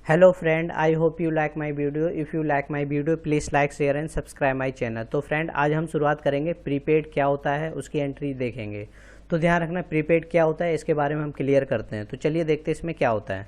Hello friend, I hope you like my video. If you like my video please like share and subscribe my channel. तो friend, आज हम शुरुआत करेंगे prepaid क्या होता है उसकी एंट्री देखेंगे। तो ध्यान रखना, प्रीपेड क्या होता है इसके बारे में हम क्लियर करते हैं। तो चलिए देखते हैं इसमें क्या होता है।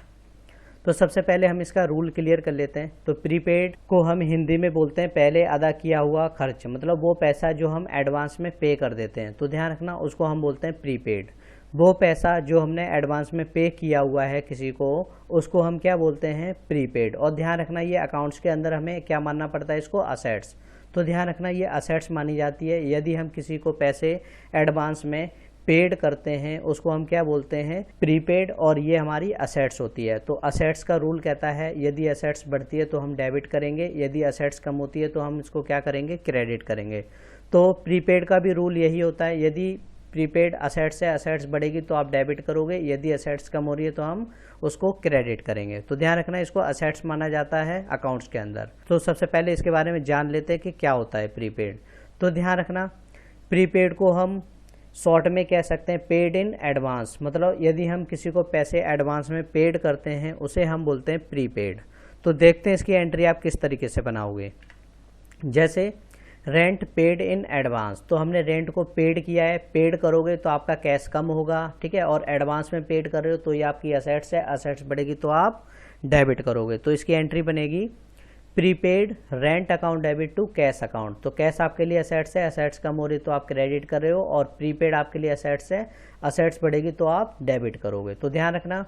तो सबसे पहले हम इसका रूल क्लियर कर लेते हैं। तो प्रीपेड को हम हिंदी में बोलते हैं पहले अदा किया हुआ खर्च, मतलब वो पैसा जो हम एडवांस में पे कर देते हैं। तो ध्यान रखना, उसको हम बोलते हैं प्रीपेड। वो पैसा जो हमने एडवांस में पे किया हुआ है किसी को, उसको हम क्या बोलते हैं, प्रीपेड। और ध्यान रखना, ये अकाउंट्स के अंदर हमें क्या मानना पड़ता है, इसको असेट्स। तो ध्यान रखना, ये असेट्स मानी जाती है। यदि हम किसी को पैसे एडवांस में पेड करते हैं उसको हम क्या बोलते हैं, प्रीपेड। और ये हमारी असेट्स होती है। तो असेट्स का रूल कहता है यदि असेट्स बढ़ती है तो हम डेबिट करेंगे, यदि असेट्स कम होती है तो हम इसको क्या करेंगे, क्रेडिट करेंगे। तो प्रीपेड का भी रूल यही होता है, यदि प्रीपेड असेट्स है, असेट्स बढ़ेगी तो आप डेबिट करोगे, यदि असेट्स कम हो रही है तो हम उसको क्रेडिट करेंगे। तो ध्यान रखना, इसको असेट्स माना जाता है अकाउंट्स के अंदर। तो सबसे पहले इसके बारे में जान लेते हैं कि क्या होता है प्रीपेड। तो ध्यान रखना, प्रीपेड को हम शॉर्ट में कह सकते हैं पेड इन एडवांस, मतलब यदि हम किसी को पैसे एडवांस में पेड करते हैं उसे हम बोलते हैं प्रीपेड। तो देखते हैं इसकी एंट्री आप किस तरीके से बनाओगे। जैसे रेंट पेड इन एडवांस, तो हमने रेंट को पेड किया है, पेड करोगे तो आपका कैश कम होगा, ठीक है। और एडवांस में पेड कर रहे हो तो ये आपकी असेट्स है, असेट्स बढ़ेगी तो आप डेबिट करोगे। तो इसकी एंट्री बनेगी prepaid rent account debit to cash account. तो कैश आपके लिए असेट्स है, असेट्स कम हो रही तो आप क्रेडिट कर रहे हो, और प्रीपेड आपके लिए असेट्स है, असेट्स बढ़ेगी तो आप डेबिट करोगे। तो ध्यान रखना,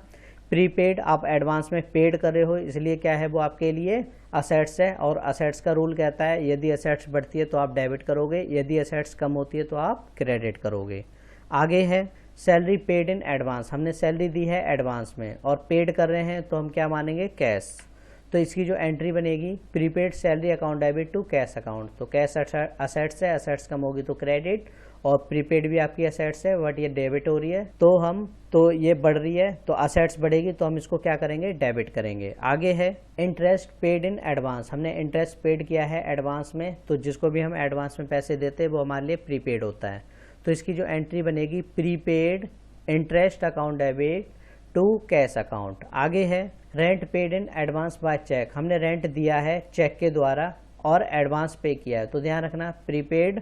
प्रीपेड आप एडवांस में पेड कर रहे हो इसलिए क्या है, वो आपके लिए असेट्स है। और असेट्स का रूल कहता है यदि असेट्स बढ़ती है तो आप डेबिट करोगे, यदि असेट्स कम होती है तो आप क्रेडिट करोगे। आगे है सैलरी पेड इन एडवांस, हमने सैलरी दी है एडवांस में और पेड कर रहे हैं तो हम क्या मानेंगे, कैश। तो इसकी जो एंट्री बनेगी prepaid salary account debit to cash account. तो कैश असेट्स है, असेट्स कम होगी तो क्रेडिट, और प्रीपेड भी आपकी असेट्स है बट ये डेबिट हो रही है तो ये बढ़ रही है, तो असेट्स बढ़ेगी तो हम इसको क्या करेंगे, डेबिट करेंगे। आगे है इंटरेस्ट पेड इन एडवांस, हमने इंटरेस्ट पेड किया है एडवांस में, तो जिसको भी हम एडवांस में पैसे देते हैं वो हमारे लिए प्रीपेड होता है। तो इसकी जो एंट्री बनेगी prepaid interest account debit to cash account. आगे है rent paid in advance by cheque, हमने रेंट दिया है चेक के द्वारा और एडवांस पे किया है। तो ध्यान रखना, prepaid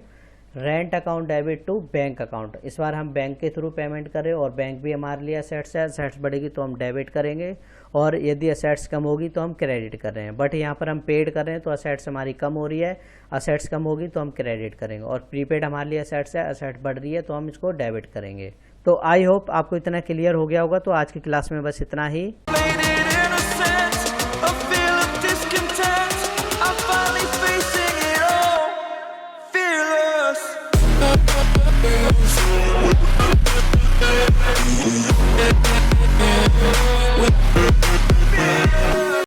rent account debit to bank account, इस बार हम बैंक के थ्रू पेमेंट करें और बैंक भी हमारे लिए असेट्स है, असेट्स बढ़ेगी तो हम डेबिट करेंगे, और यदि असेट्स कम होगी तो हम क्रेडिट कर रहे हैं। बट यहाँ पर हम पेड कर रहे हैं तो असेट्स हमारी कम हो रही है, असेट्स कम होगी तो हम क्रेडिट करेंगे, और प्रीपेड हमारे लिए असेट्स है, असेट्स बढ़ रही है तो हम इसको डेबिट करेंगे। तो आई होप आपको इतना क्लियर हो गया होगा। तो आज की क्लास में बस इतना ही।